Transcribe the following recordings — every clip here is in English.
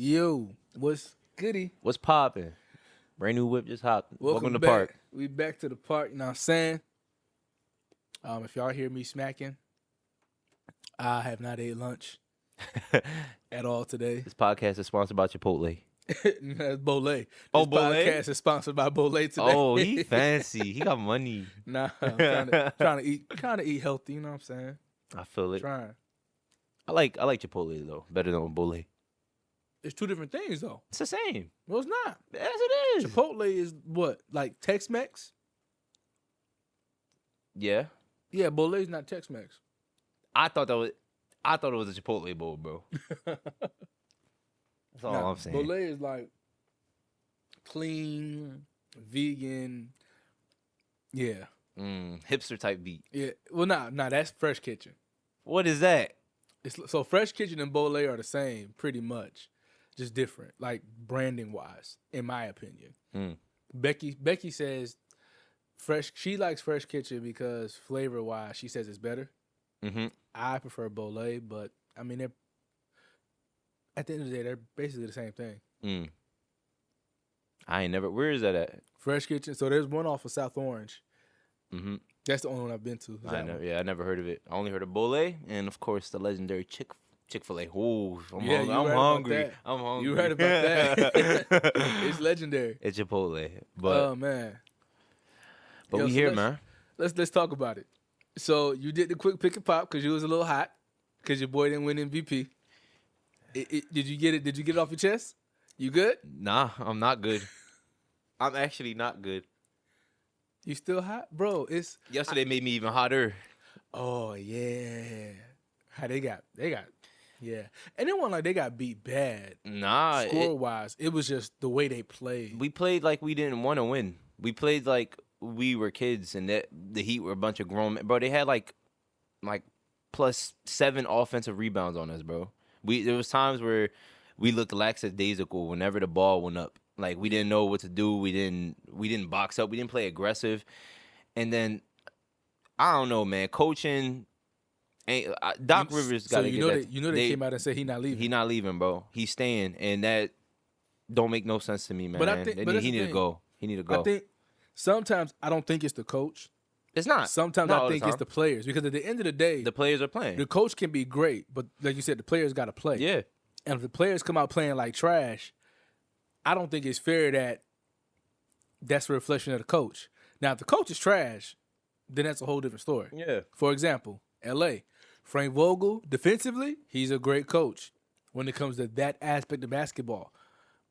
Yo, what's goody? What's poppin'? Brand new whip just hopped. Welcome to back. park. We back to the park. You know what I'm saying? If y'all hear me smacking, I have not ate lunch at all today. This podcast is sponsored by Chipotle. That's Bolay. Oh, This Bolay? podcast is sponsored by Bolay today. Oh, he fancy. He got money. Nah, I'm trying to eat healthy. You know what I'm saying? I feel it. Trying. I like Chipotle though, better than Bolay. It's two different things though. It's the same. No, it's not. Yes, it is. Chipotle is what, like Tex-Mex? Yeah, Yeah, Bolay's not Tex-Mex. I thought it was a Chipotle bowl, bro. That's all Nah, I'm saying. Bolay is like clean, vegan. Yeah. Hipster type beat. Yeah. Well, nah, that's Fresh Kitchen. What is that? So Fresh Kitchen and Bolay are the same, pretty much, just different, like branding wise, in my opinion. Becky says she likes Fresh Kitchen because flavor wise, she says it's better. I prefer Bolay, but I mean, at the end of the day, they're basically the same thing. I ain't never. Where is that at? Fresh Kitchen. So there's one off of South Orange. That's the only one I've been to. I never heard of it. I only heard of Bolay and of course the legendary Chick-fil-A. Ooh, I'm hungry. I'm hungry. You heard about that? It's legendary. It's Chipotle, but Oh man. Yo, we here, man. Let's talk about it. So you did the quick pick and pop because you was a little hot because your boy didn't win MVP. Did you get it? Did you get it off your chest? You good? Nah, I'm not good. I'm actually not good. You still hot, bro? Yesterday made me even hotter. Oh yeah. How they got yeah. And it wasn't like they got beat bad. Nah, Score wise, it was just the way they played. we played like we didn't want to win. We played like we were kids, and that the Heat were a bunch of grown men. Bro, they had like plus 7 offensive rebounds on us, bro. There was times where we looked lackadaisical whenever the ball went up. Like we didn't know what to do. We didn't box up. We didn't play aggressive. And then I don't know, man. Coaching ain't Doc Rivers got to get that. You know they came out and said he not leaving. He not leaving, bro. He's staying, and that don't make no sense to me, man. But I think he need to go. He need to go. I think sometimes I don't think it's the coach. It's not. Sometimes Not I all think the it's time. the players because at the end of the day, The players are playing. the coach can be great, but like you said, the players got to play. Yeah. And if the players come out playing like trash, I don't think it's fair that that's a reflection of the coach. Now, if the coach is trash, then that's a whole different story. Yeah. For example, L.A. Frank Vogel, defensively, he's a great coach when it comes to that aspect of basketball.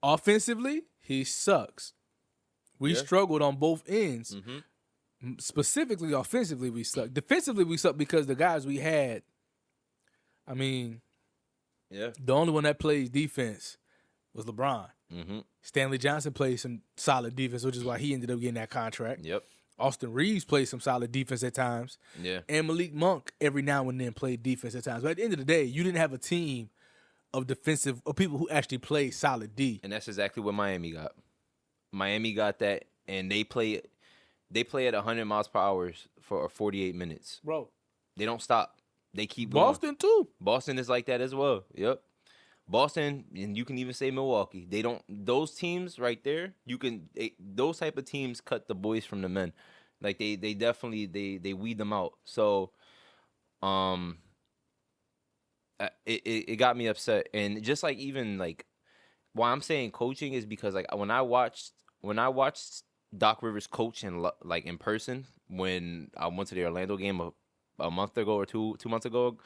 Offensively, he sucks. We struggled on both ends. Specifically, offensively, we suck. Defensively, we suck because the guys we had, I mean, Yeah. the only one that plays defense was LeBron. Mm-hmm. Stanley Johnson plays some solid defense, which is why he ended up getting that contract. Yep. Austin Reeves plays some solid defense at times. Yeah. And Malik Monk every now and then played defense at times. But at the end of the day, you didn't have a team of people who actually played solid D. And that's exactly what Miami got. Miami got that, and they play at 100 miles per hour for 48 minutes. Bro. They don't stop. They keep going. Boston too. Boston is like that as well. Yep. Boston, and you can even say Milwaukee. They don't. Those teams right there, those type of teams cut the boys from the men. Like they definitely they weed them out. So, it got me upset, and just like even like why I'm saying coaching is because like when I watched Doc Rivers coach in person when I went to the Orlando game a month ago or two months ago,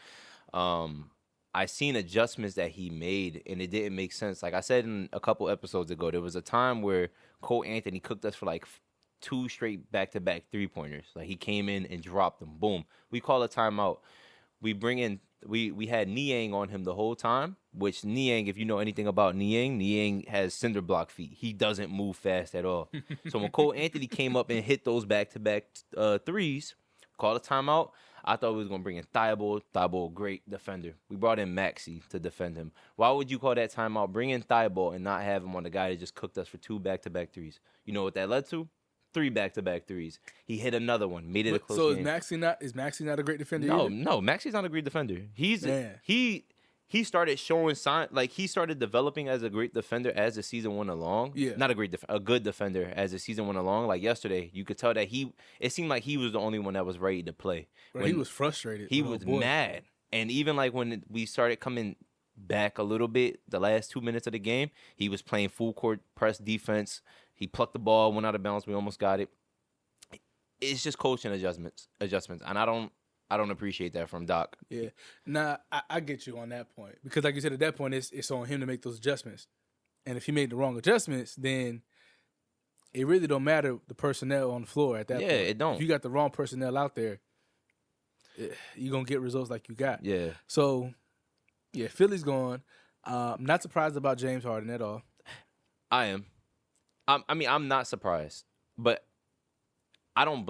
I seen adjustments that he made, and it didn't make sense. Like I said in a couple episodes ago, there was a time where Cole Anthony cooked us for like 2 straight back-to-back 3-pointers. Like he came in and dropped them. Boom. We call a timeout. We bring in we had Niang on him the whole time, which Niang, if you know anything about Niang has cinder block feet. He doesn't move fast at all. So when Cole Anthony came up and hit those back-to-back threes, call a timeout. I thought we was going to bring in Thibault, great defender. We brought in Maxey to defend him. Why would you call that timeout? Bring in Thibault and not have him on the guy that just cooked us for 2 back-to-back threes. You know what that led to? 3 back-to-back threes. He hit another one, made it a close game. So is Maxey not a great defender? No, Maxey's not a great defender. He he started showing sign, like he started developing as a great defender as the season went along. Yeah. Not a good defender as the season went along. Like yesterday, you could tell that it seemed like he was the only one that was ready to play. Bro, he was frustrated. He Oh, was boy. mad. And even like when we started coming back a little bit, the last 2 minutes of the game, he was playing full court press defense. He plucked the ball, went out of bounds. We almost got it. It's just coaching adjustments, and I don't appreciate that from Doc. Yeah. Nah, I get you on that point. Because like you said, at that point, it's on him to make those adjustments. And if he made the wrong adjustments, then it really don't matter the personnel on the floor at that point. Yeah, it don't. If you got the wrong personnel out there, you're going to get results like you got. Yeah. So, yeah, Philly's gone. Not surprised about James Harden at all. I am. I mean, I'm not surprised, but I don't.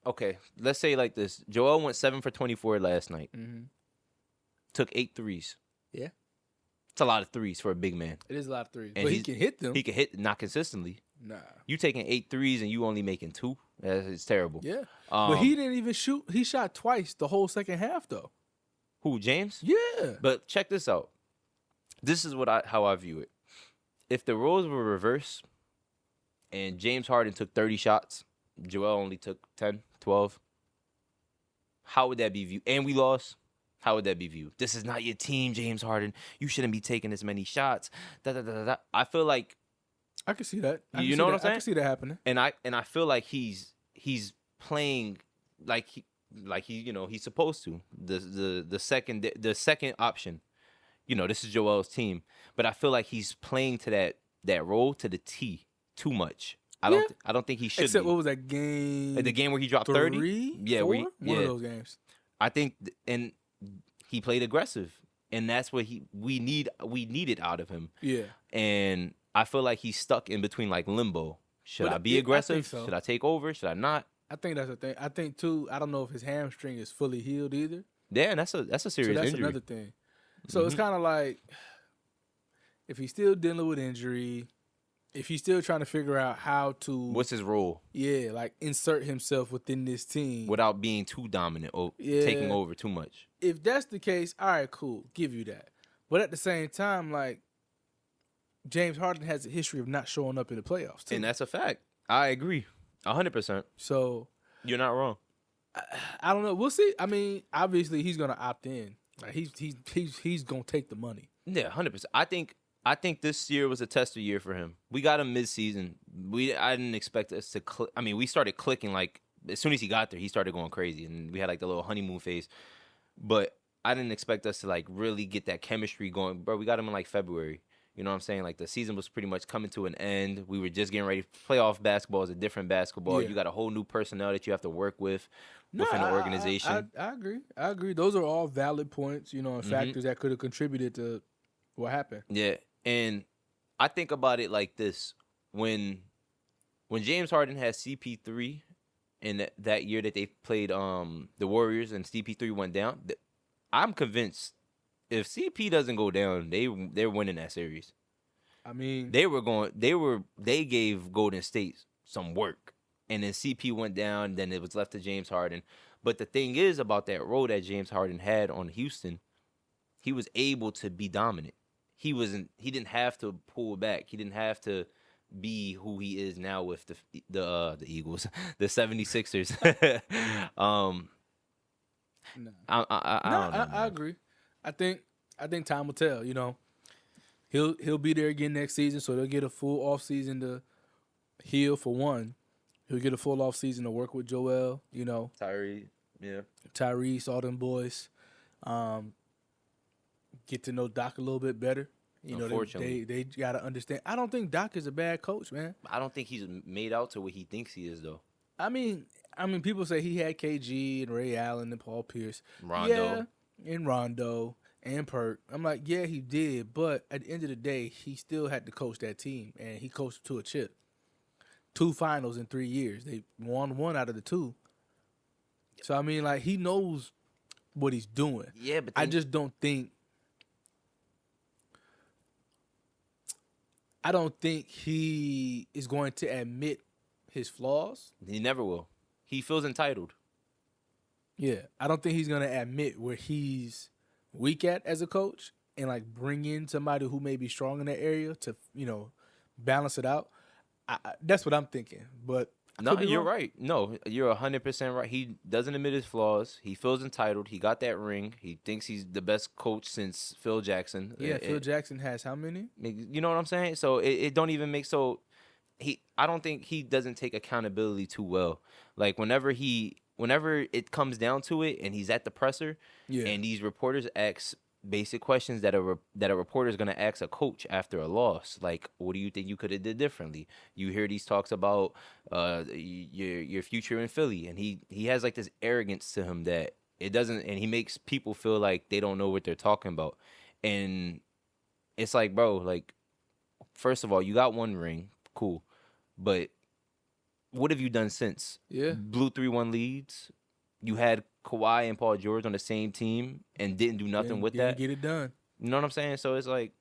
Okay, let's say like this: Joel went 7 for 24 last night. Mm-hmm. Took 8 threes. Yeah, it's a lot of threes for a big man. It is a lot of threes, And but he can hit them. He can hit, not consistently. Nah. You taking 8 threes and you only making 2? It's terrible. Yeah, but he didn't even shoot. He shot twice the whole second half, though. Who, James? Yeah. But check this out. This is how I view it. If the roles were reversed and James Harden took 30 shots, Joel only took 10, 12, how would that be viewed? And we lost. How would that be viewed? This is not your team, James Harden. You shouldn't be taking as many shots. Da, da, da, da, da. I feel like I can see that. You know what I'm saying? I can see that happening. and I feel like he's playing like he he's supposed to. The second option. This is Joel's team, but I feel like he's playing to that role to the T too much. I don't think he should. Except be. what was that game? Like the game where he dropped 3, 30? Yeah, 4? one One of those games. I think and he played aggressive, and that's what we needed out of him. Yeah. And I feel like he's stuck in between like limbo. Should But I be I aggressive? think so. Should I take over? Should I not? I think that's the thing. I think too. I don't know if his hamstring is fully healed either. Yeah, and that's a serious So that's injury. another thing. So it's kind of like if he's still dealing with injury, if he's still trying to figure out how to What's his role like insert himself within this team. without being too dominant or Yeah. taking over too much? If that's the case, all right, cool, give you that. But at the same time, like James Harden has a history of not showing up in the playoffs too. And that's a fact. I agree, 100%. So You're not wrong. I don't know. We'll see. I mean, obviously he's gonna opt in. Like he's gonna take the money. Yeah, 100%. I think this year was a tester year for him. We got him mid-season. I didn't expect us to click. I mean, we started clicking like as soon as he got there, he started going crazy, and we had like the little honeymoon phase. But I didn't expect us to like really get that chemistry going. Bro, we got him in like February. You know what I'm saying? Like the season was pretty much coming to an end. We were just getting ready. Playoff basketball is a different basketball. Yeah. You got a whole new personnel that you have to work with within the organization. I agree. I agree. Those are all valid points, and factors that could have contributed to what happened. Yeah, and I think about it like this: when James Harden had CP3 in that year that they played the Warriors and CP3 went down, I'm convinced if CP doesn't go down, they're winning that series. I mean, They gave Golden State some work, and then CP went down. Then it was left to James Harden. But the thing is about that role that James Harden had on Houston, he was able to be dominant. He didn't have to pull back. He didn't have to be who he is now with the Eagles, the 76ers. no. I agree. I think time will tell. He'll be there again next season, so they'll get a full off season to heal for one. He'll get a full off season to work with Joel. Tyrese, yeah, Tyrese, all them boys. Get to know Doc a little bit better. Unfortunately. They got to understand. I don't think Doc is a bad coach, man. I don't think he's made out to what he thinks he is, though. I mean, people say he had KG and Ray Allen and Paul Pierce. Rondo. Yeah, and Rondo and Perk. I'm like, yeah, he did. But at the end of the day, he still had to coach that team. And he coached to a chip. 2 finals in 3 years. They won 1 out of the 2. So, I mean, like, he knows what he's doing. Yeah, but I just don't think he is going to admit his flaws. He never will. He feels entitled. Yeah, I don't think he's going to admit where he's weak at as a coach and like bring in somebody who may be strong in that area to balance it out. That's what I'm thinking. But No, you're right. No, you're 100% right. He doesn't admit his flaws. He feels entitled. He got that ring. He thinks he's the best coach since Phil Jackson. Yeah, Phil Jackson has how many? You know what I'm saying? So it don't even make so. I don't think he doesn't take accountability too well. Like whenever it comes down to it, and he's at the presser, and these reporters ask basic questions that a reporter is going to ask a coach after a loss, like, what do you think you could have did differently? You hear these talks about your future in Philly, and he has like this arrogance to him that it doesn't, and he makes people feel like they don't know what they're talking about. And it's like, bro, like, first of all, you got one ring, cool, but what have you done since? Yeah, blew 3-1 leads. You had Kawhi and Paul George on the same team and didn't do nothing with that. Get it done. You know what I'm saying? So it's like,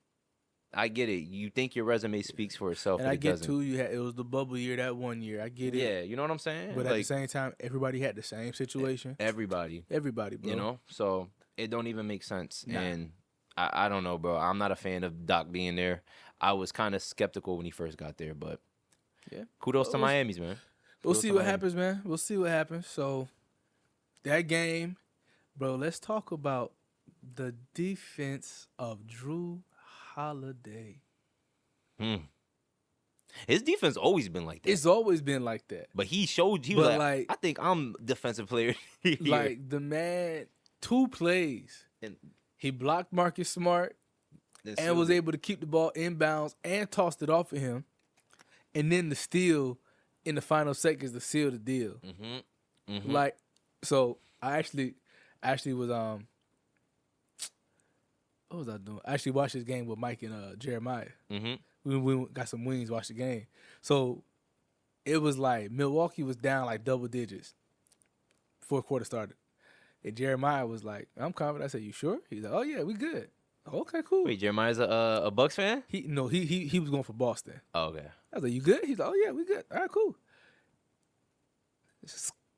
I get it. You think your resume speaks for itself, and but I it get doesn't. too. It was the bubble year that 1 year. I get it. Yeah, you know what I'm saying? But at the same time, everybody had the same situation. Everybody, bro. You know, so it don't even make sense. Nah. And I don't know, bro. I'm not a fan of Doc being there. I was kind of skeptical when he first got there, but yeah, kudos to Miami's, man. We'll see what happens, man. We'll see what happens. So that game, bro. Let's talk about the defense of Jrue Holiday. His defense always been like that. It's always been like that. But he showed he was like, I think I'm defensive player here. Like the man, 2 plays. He blocked Marcus Smart and was able to keep the ball inbounds and tossed it off of him. And then the steal in the final seconds to seal the deal. Like, so I actually was what was I doing? I actually watched this game with Mike and Jeremiah. We got some wings, watched the game. So it was like Milwaukee was down like double digits. 4th quarter started. And Jeremiah was like, I'm confident. I said, you sure? He's like, oh yeah, we good. Okay, cool. Wait, Jeremiah's a Bucks fan? He was going for Boston. Oh, okay. I was like, you good? He's like, oh yeah, we good. All right, cool.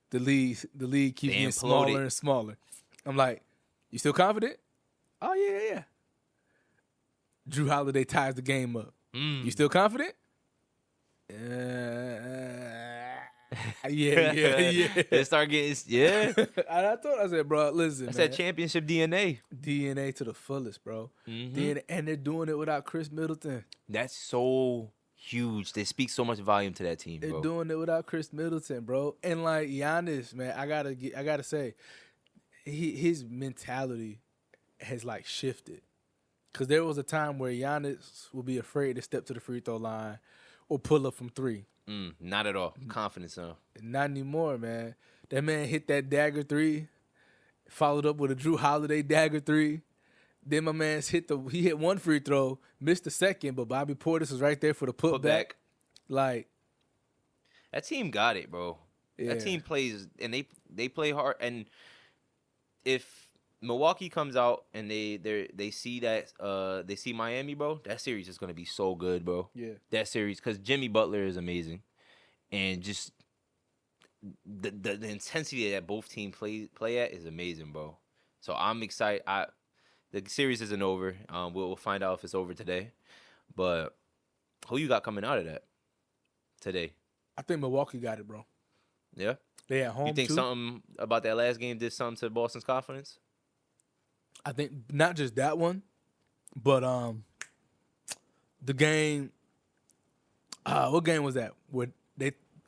The league keeps getting smaller and smaller. I'm like, you still confident? Oh yeah. Jrue Holiday ties the game up. You still confident? Yeah. They start getting, And I said, bro, listen, That's man. that championship DNA. DNA to the fullest, bro. DNA, and they're doing it without Chris Middleton. That's so huge. They speak so much volume to that team, bro. They're doing it without Chris Middleton, bro. And like Giannis, man, I gotta say, his mentality has like shifted. Cause there was a time where Giannis would be afraid to step to the free throw line or pull up from 3. Not at all. Confidence, huh? Not anymore, man. That man hit that dagger 3, followed up with a Jrue Holiday dagger 3. Then my man's hit 1 free throw, missed the second, but Bobby Portis was right there for the putback. Like, that team got it, bro. Yeah. That team plays, and they play hard. And if Milwaukee comes out and they see that they see Miami, bro, that series is gonna be so good, bro. Yeah. That series, because Jimmy Butler is amazing, and just the intensity that both teams play at is amazing, bro. So I'm excited. The series isn't over. We'll find out if it's over today. But who you got coming out of that today? I think Milwaukee got it, bro. Yeah. They at home. You think too. something about that last game did something to Boston's confidence? I think not just that one, but the game. What game was that? Where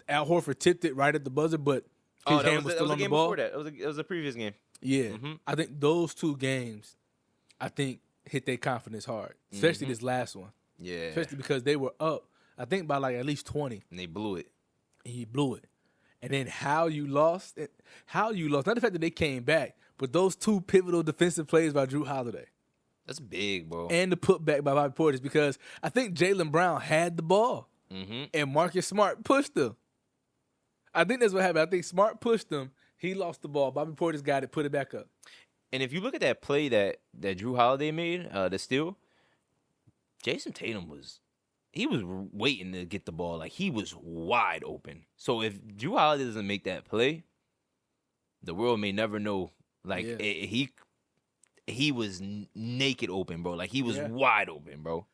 Al Horford tipped it right at the buzzer, but his hand was still on the ball. Before that. It was a previous game. Yeah, I think those 2 games, hit their confidence hard, especially this last one. Yeah, especially because they were up, I think by like at least 20, and they blew it. And he blew it. And then how you lost, not the fact that they came back, but those 2 pivotal defensive plays by Jrue Holiday. That's big, bro. And the putback by Bobby Portis, because I think Jaylen Brown had the ball, and Marcus Smart pushed him. I think that's what happened. I think Smart pushed him. He lost the ball. Bobby Portis got it, put it back up. And if you look at that play that Jrue Holiday made, the steal, Jason Tatum was waiting to get the ball. Like, he was wide open. So if Jrue Holiday doesn't make that play, the world may never know. Like, he was naked open, bro. Like he was Yeah. wide open, bro.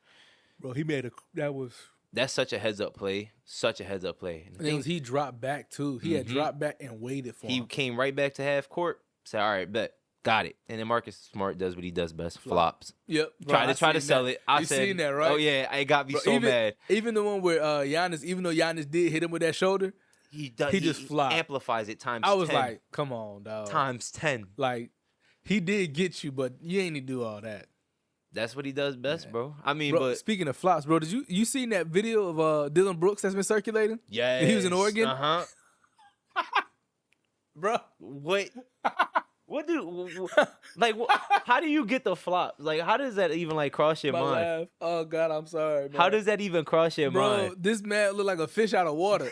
Bro, he made that was. That's such a heads up play. Such a heads up play. And the And it thing- was he dropped back too. He had Mhm. dropped back and waited for he him. came right back to half court. Said, "All right, bet, got it." And then Marcus Smart does what he does best: flops. Yep. Bro, Try I to seen sell that. it. I You said, seen that, right? "Oh yeah," it got me Bro, so mad. Even the one where Giannis, even though Giannis did hit him with that shoulder, He does. he just flopped. Amplifies it times. I was 10. like, come on, dog. times 10. Like, he did get you, but you ain't need to do all that. That's what he does best, Yeah. bro. I mean, Bro, but speaking of flops, bro, did you seen that video of Dylan Brooks that's been circulating? yeah, he was in Oregon? Bro. What? What do like? How do you get the flops? Like, how does that even like cross your My mind? laugh. Oh God, I'm sorry, man. How does that even cross your bro, mind? this man look like a fish out of water.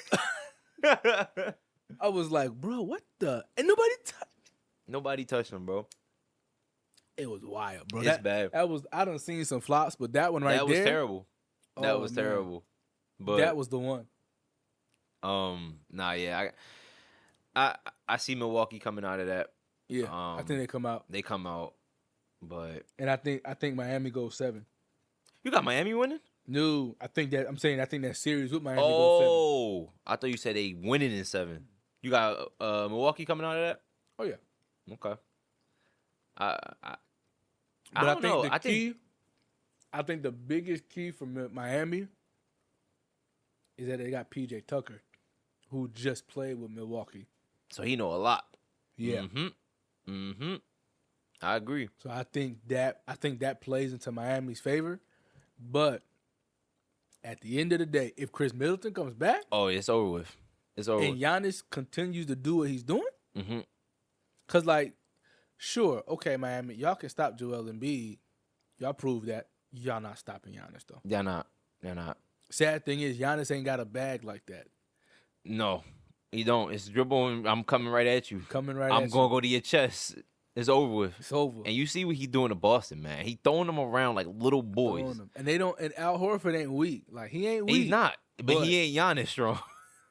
I was like, bro, what the? And nobody Nobody touched him, bro. It was wild, bro. It's bad. That was I done seen some flops, but that one right That was there, terrible. That oh, was man. terrible. But that was the one. nah, yeah, I see Milwaukee coming out of that. Yeah, I think they come out, They come out, but and I think Miami goes 7. you got Miami winning. No, I think that series with Miami goes Oh, I thought you said they winning in 7. You got Milwaukee coming out of that. 7. Oh yeah, Okay. I but don't know. The key, I think the biggest key for Miami is that they got PJ Tucker, who just played with Milwaukee. So he know a lot. Yeah. Mm-hmm. I agree. So I think that plays into Miami's favor. But at the end of the day, if Chris Middleton comes back Oh, it's over with. It's over and with. Giannis continues to do what he's doing, Mm-hmm. because like, sure, okay, Miami, y'all can stop Joel Embiid. Y'all prove that y'all not stopping Giannis though. They're not. They're not. Sad thing is, Giannis ain't got a bag like that No, you don't. It's dribble and I'm coming right at you. coming right. I'm at gonna you. go to your chest. It's over with. It's over. And you see what he doing to Boston, man. He throwing them around like little boys. Throwing them. And they don't. And Al Horford ain't weak. Like he ain't weak. He's not, but But- he ain't Giannis strong.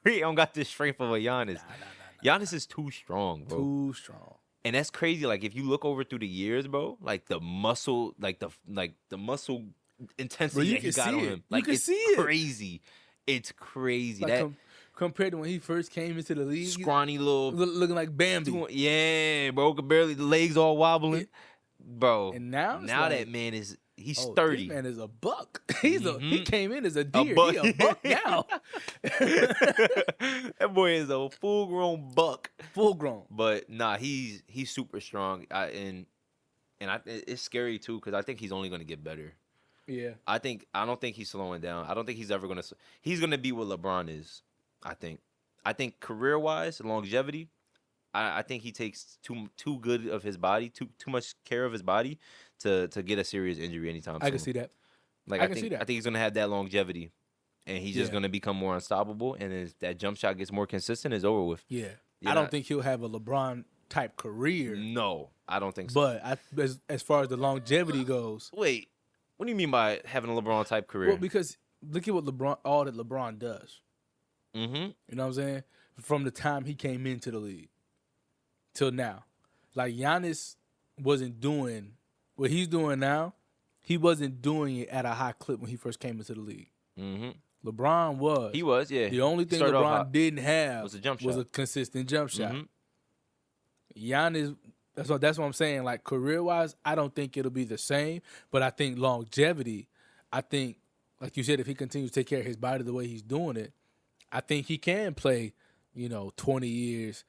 He don't got the strength of a Giannis. Nah. Giannis is too strong, bro. Too strong. And that's crazy. Like if you look over through the years, bro, like the muscle, like the muscle intensity Bro, you that he can got see on it. him, You like can it's see it. crazy. It's crazy. Like That compared to when he first came into the league, he's scrawny little, looking like Bambi. yeah, bro, could barely the legs all wobbling, bro. And now it's now like, that man is he's oh, sturdy. This man is a buck. He Mhm. came in as a deer. buck. He a buck now. That boy is a full grown buck. Full grown. But nah, he's super strong. It's scary too because I think he's only gonna get better. Yeah. I don't think he's slowing down. I don't think he's ever gonna. He's gonna be what LeBron is. I think career wise, longevity. I think he takes too good of his body, too much care of his body to get a serious injury anytime soon. I can see that. Like I can see that. I think he's gonna have that longevity, and he's just Yeah. gonna become more unstoppable. And as that jump shot gets more consistent, it's over with. Yeah. You're I don't not- think he'll have a LeBron type career. No, I don't think so. But as far as the longevity goes, Wait, what do you mean by having a LeBron type career? well, because look at what all that LeBron does. Mm-hmm. You know what I'm saying? From the time he came into the league till now. Like Giannis wasn't doing what he's doing now. He wasn't doing it at a high clip when he first came into the league. Mm-hmm. LeBron was. He was, yeah. The only thing Started off LeBron hot. didn't have Was a jump was shot. a consistent jump shot. Mhm. Giannis, that's what I'm saying. Like career wise, I don't think it'll be the same. But I think longevity, I think, like you said, if he continues to take care of his body the way he's doing it, I think he can play, 20 years,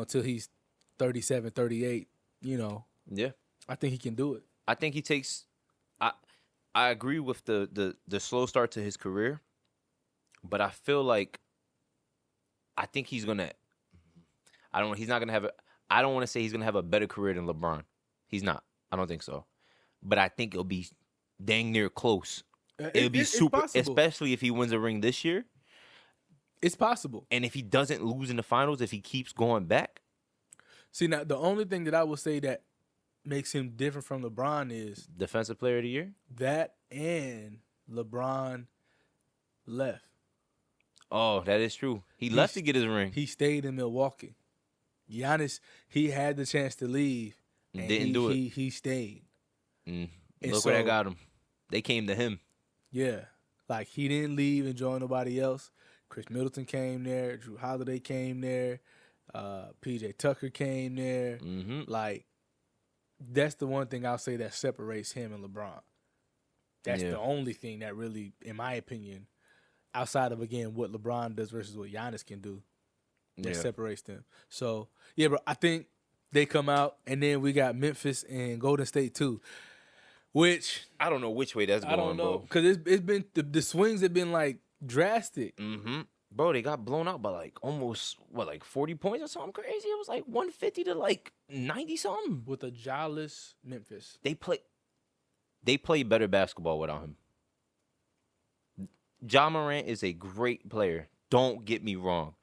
till he's 37, 38, Yeah. I think he can do it. I think he takes. I agree with the slow start to his career, but I feel like I think he's gonna. He's not gonna have a. I don't want to say he's gonna have a better career than LeBron. He's not. I don't think so. But I think it'll be dang near close. It'll be It's super, possible. especially if he wins a ring this year, It's possible. and if he doesn't lose in the finals, if he keeps going back. See, now the only thing that I would say that makes him different from LeBron is Defensive Player of the Year. that and LeBron left. Oh, that is true. He left to get his ring. He stayed in Milwaukee. Giannis, he had the chance to leave, And Didn't do it. He stayed. And And where that so- got him. They came to him. Yeah. Like, he didn't leave and join nobody else. Chris Middleton came there. Drew Holiday came there. PJ Tucker came there. Mm-hmm. Like, that's the one thing I'll say that separates him and LeBron. That's Yeah. the only thing that really, in my opinion, outside of, again, what LeBron does versus what Giannis can do, that separates them. So, yeah, bro, I think they come out, and then we got Memphis and Golden State, too, which I don't know which way that's going, I don't know. bro. Because it's been, the swings have been, like, drastic. Mm-hmm. Bro, they got blown out by, like, almost, 40 points or something crazy? It was, like, 150 to, like, 90-something. With a jawless Memphis. They play better basketball without him. Ja Morant is a great player. Don't get me wrong.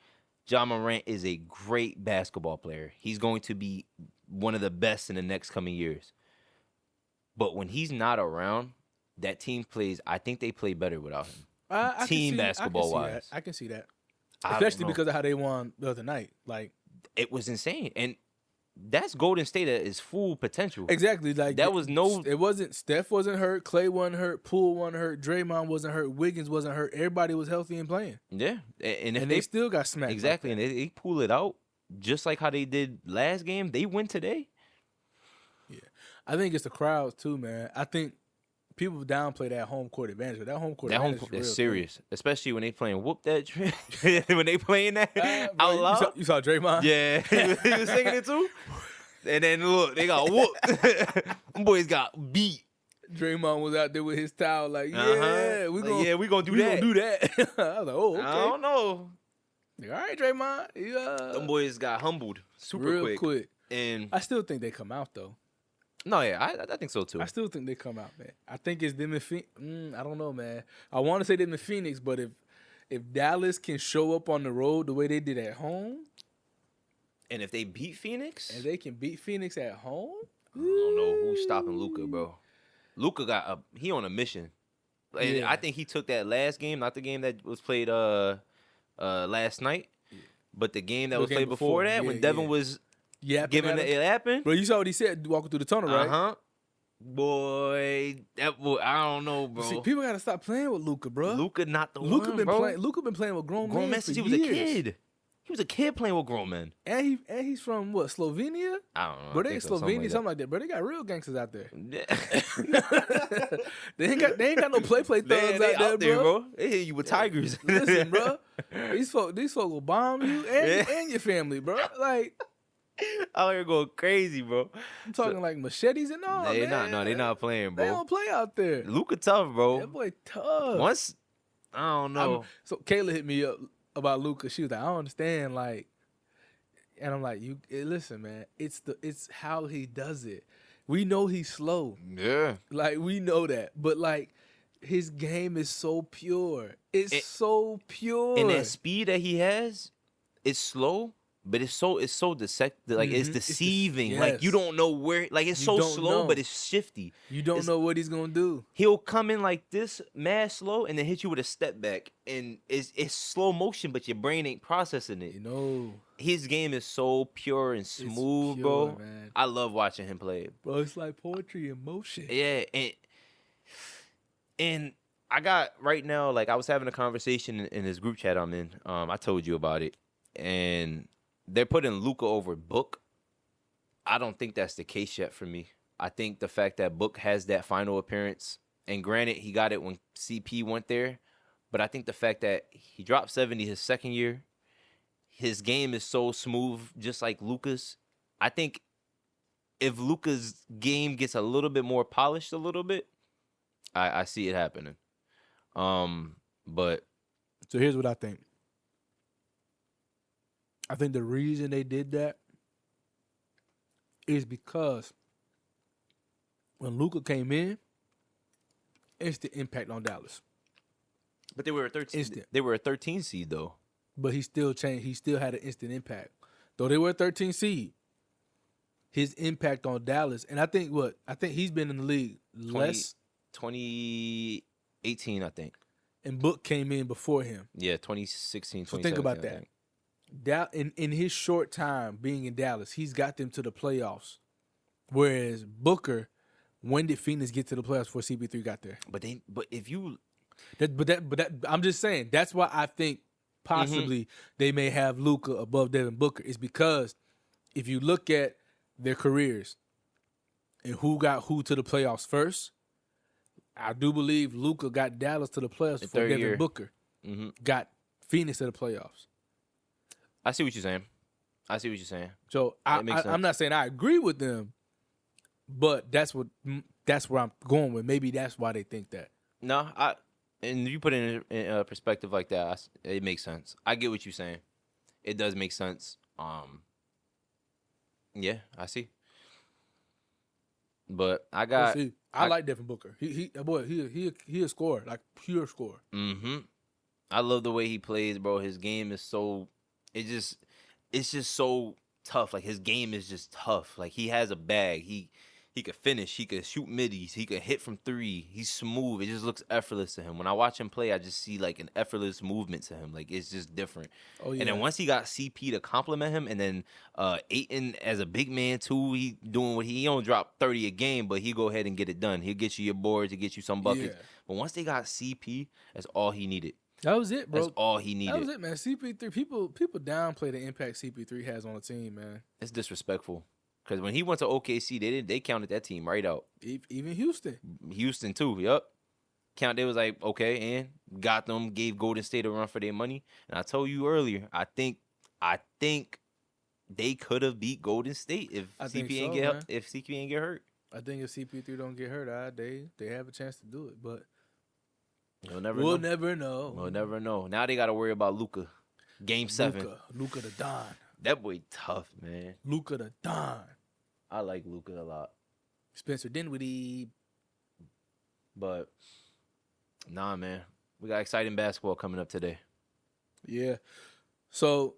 Ja Morant is a great basketball player. He's going to be one of the best in the next coming years. But when he's not around, that team plays, I think they play better without him. I Team can see, basketball-wise. I can see that. I don't Especially know. because of how they won the other night. Like, It was insane. And that's Golden State at its full potential. exactly. Like, That was no- It wasn't. Steph wasn't hurt. Clay wasn't hurt. Poole wasn't hurt. Draymond wasn't hurt. Wiggins wasn't hurt. Everybody was healthy and playing. Yeah. And if And they still got smacked. exactly, Like and they pull it out just like how they did last game, they win today. that. Yeah. I think it's the crowds too, man. I think people downplay that home court advantage. But that home court That home advantage court is is real, serious, especially when they playing whoop that trick. When they playing that too. Bro, out loud. You saw Draymond? Yeah, he was singing it too. And then look, they got whooped. Them boys got beat. Draymond was out there with his towel, like, Uh-huh. yeah, we gonna, we gonna do we that. gonna do that. I was like, oh, okay. I don't know. Like, all right, Draymond. Yeah. Them boys got humbled super Real quick. And I still think they come out though. no, yeah, I think so too. I still think they come out, man. I think it's them and Phoenix. I don't know, man. I want to say them and Phoenix, but if Dallas can show up on the road the way they did at home, And if they beat Phoenix, and they can beat Phoenix at home, I don't know who's stopping Luka, bro. Luka he on a mission. And Yeah. I think he took that last game, not the game that was played last night, but the game that The was game played before before. that when Yeah, Devin yeah. was yapping giving at him. it happened. Bro, you saw what he said walking through the tunnel, right? Uh-huh. Boy, that boy, I don't know, bro. See, people gotta stop playing with Luka, bro. Luka not the Luka one, been bro. playing. Luka been playing with grown Grown men man for since he was a years. kid. He was a kid playing with grown men. And he's from what, Slovenia? I don't know. Bro, I they think so, Slovenia, something like that. Bro, they got real gangsters out there. that. they ain't got no play thugs they out there, bro. They hit you with tigers. Listen, bro, these folk will bomb you and your family, bro. Like, Out here going crazy, bro. I'm talking like machetes and all. They man. not playing, They bro. don't play out there. Luka tough, bro. That boy tough. Once I don't know. So Kayla hit me up about Luka. She was like, I don't understand, like, and I'm like, listen, man, it's how he does it. We know he's slow, Yeah. like we know that, but like his game is so pure. It's so pure. And that speed that he has, it's slow, but it's so deceptive. Like it's Mhm. deceiving. Like you yes. don't know where. Like it's You so don't slow, know. but it's shifty. You don't know what he's gonna do. He'll come in like this, mad slow, and then hit you with a step back, and it's slow motion, but your brain ain't processing it. You know, His game is so pure and smooth, bro. pure, man. I love watching him play. Bro, it's like poetry in motion. Yeah, and I got right now, like I was having a conversation in this group chat I'm in. I told you about it, and they're putting Luka over Book. I don't think that's the case yet for me. I think the fact that Book has that final appearance, and granted he got it when CP went there, but I think the fact that he dropped 70 his second year, his game is so smooth, just like Luka's. I think if Luka's game gets a little bit more polished a little bit, I see it happening. But So here's what I think. I think the reason they did that is because when Luka came in, instant impact on Dallas. but they were a 13. Instant. They were a 13 seed though. But he still changed. He still had an instant impact. Though they were a 13 seed, his impact on Dallas, and I think he's been in the league less, 2018, I think. and Book came in before him. Yeah, 2016, So 2017. think about I that. think. In his short time being in Dallas, he's got them to the playoffs Whereas Booker, when did Phoenix get to the playoffs before CP3 got there? But if you I'm just saying that's why I think possibly they may have Luka above Devin Booker is because if you look at their careers and who got who to the playoffs first, I do believe Luka got Dallas to the playoffs before Devin year. Booker got Phoenix to the playoffs. I see what you're saying. So I'm not saying I agree with them, but that's where I'm going with. Maybe that's why they think that. No, and you put it in a perspective like that, it makes sense. I get what you're saying. It does make sense. Yeah, I see. But I got. I like Devin Booker. He a scorer, like pure scorer. I love the way he plays, bro. His game is so. It's just so tough. Like his game is just tough. Like he has a bag. He could finish. He could shoot middies. He could hit from three. He's smooth. It just looks effortless to him. When I watch him play, I just see like an effortless movement to him. Like it's just different. Oh, yeah. And then once he got CP to compliment him, and then Ayton as a big man too, he doing what he don't drop 30 a game, but he go ahead and get it done. He'll get you your boards. He'll get you some buckets. Yeah. But once they got CP, that's all he needed. That was it, bro. That's all he needed. That was it, man. CP3, people downplay the impact CP3 has on the team, man. It's disrespectful. Because when he went to OKC, they counted that team right out. Even Houston. Houston, too. Yep. They was like, okay, and got them, gave Golden State a run for their money. And I told you earlier, I think they could have beat Golden State if CP ain't get hurt. I think if CP3 don't get hurt, they have a chance to do it. But we'll never know. We'll never know. Now they got to worry about Luka. Game 7. Luka the Don. That boy tough, man. Luka the Don. I like Luka a lot. Spencer Dinwiddie. But, nah, man. We got exciting basketball coming up today. Yeah. So,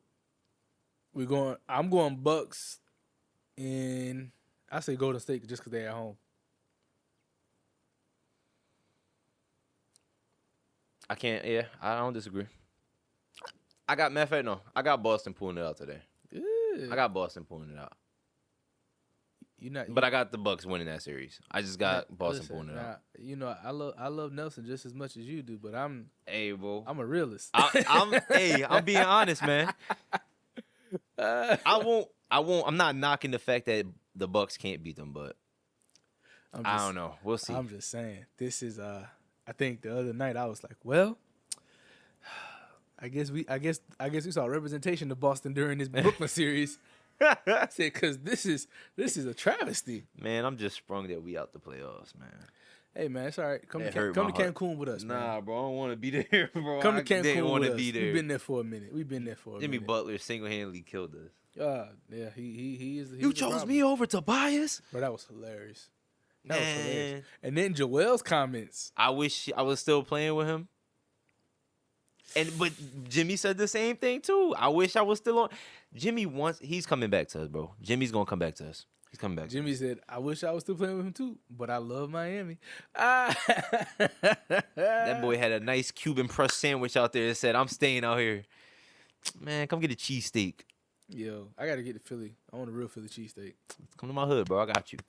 I'm going Bucks and I say Golden State just because they're at home. I don't disagree. I got Boston pulling it out today. Yeah. I got Boston pulling it out. But I got the Bucks winning that series. I just got Boston pulling it out. You know, I love Nelson just as much as you do, but I'm a realist. I'm being honest, man. I'm not knocking the fact that the Bucks can't beat them, but I don't know. We'll see. I'm just saying. This is I think the other night I was like, well, I guess we saw representation of Boston during this Brooklyn series. I said, because this is a travesty. Man, I'm just sprung that we out the playoffs, man. Hey, man, it's all right. Come to Cancun with us, man. Nah, bro, I don't want to be there, bro. Come to Cancun with us. We've been there for a minute. Jimmy Butler single-handedly killed us. Yeah, he is. You chose me over Tobias? Bro, that was hilarious. That was hilarious. And then Joel's comments. I wish I was still playing with him. But Jimmy said the same thing too. I wish I was still on. Jimmy he's coming back to us, bro. Jimmy's gonna come back to us. He's coming back. Jimmy said, "I wish I was still playing with him too, but I love Miami." That boy had a nice Cuban press sandwich out there that said, "I'm staying out here." Man, come get a cheesesteak. Yo, I gotta get to Philly. I want a real Philly cheesesteak. Come to my hood, bro. I got you.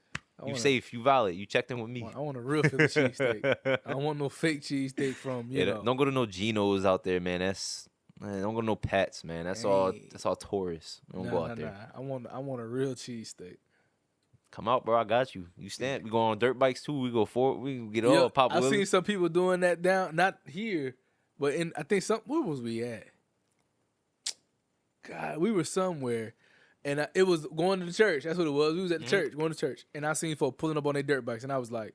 You safe, you valid. You checked in with me. I want a real Philly cheesesteak. I don't want no fake cheesesteak from you know. Don't go to no Geno's out there, man. Don't go to no Pets, man. That's all tourists. Don't go out there. I want a real cheesesteak. Come out, bro. I got you. You stand. We go on dirt bikes too. We go forward. We get all pop. I've seen some people doing that down, not here, but I think where was we at? God, we were somewhere. And it was going to the church. That's what it was. We was at the church, going to church. And I seen folks pulling up on their dirt bikes. And I was like,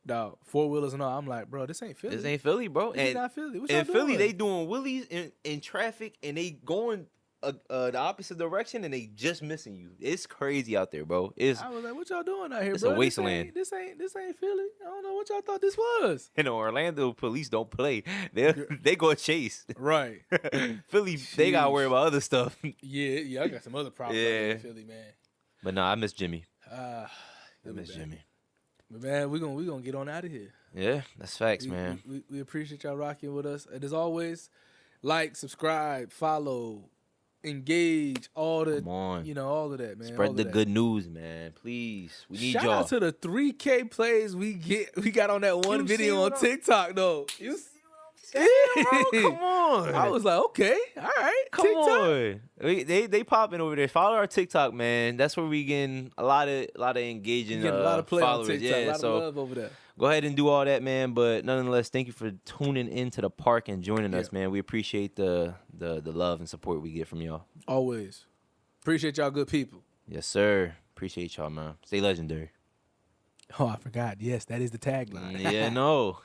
dog, 4-wheelers and all. I'm like, bro, this ain't Philly. This ain't Philly, bro. This is not Philly. What y'all in Philly, they doing wheelies in traffic. And they going the opposite direction. And they just missing you. It's crazy out there, bro. I was like, what y'all doing out here, it's bro? It's a wasteland. This ain't Philly. I don't know what y'all thought this was. And the Orlando police don't play. They go chase. Right. Philly, they got to worry about other stuff. Yeah, I got some other problems in Philly, man. But nah, I miss Jimmy. I miss Jimmy. But man, we're gonna get on out of here. Yeah, that's facts, man. We appreciate y'all rocking with us. And as always, like, subscribe, follow, engage, all the, Come on. all of that, man. Spread the good news, man. Please. We need Shout y'all. out to the 3K plays we got on that one video on TikTok, though. You see what I'm saying, bro? Come on. I was like, okay, all right. Come TikTok. on. They popping over there. Follow our TikTok, man. That's where we getting a lot of engaging Getting a lot of play followers. on TikTok, Yeah, a lot so of love over there. go ahead and do all that, man. But nonetheless, thank you for tuning into the park and joining us, man. We appreciate the love and support we get from y'all. Always. Appreciate y'all good people. Yes, sir. Appreciate y'all, man. Stay legendary. Oh, I forgot. Yes, that is the tagline. Yeah, no.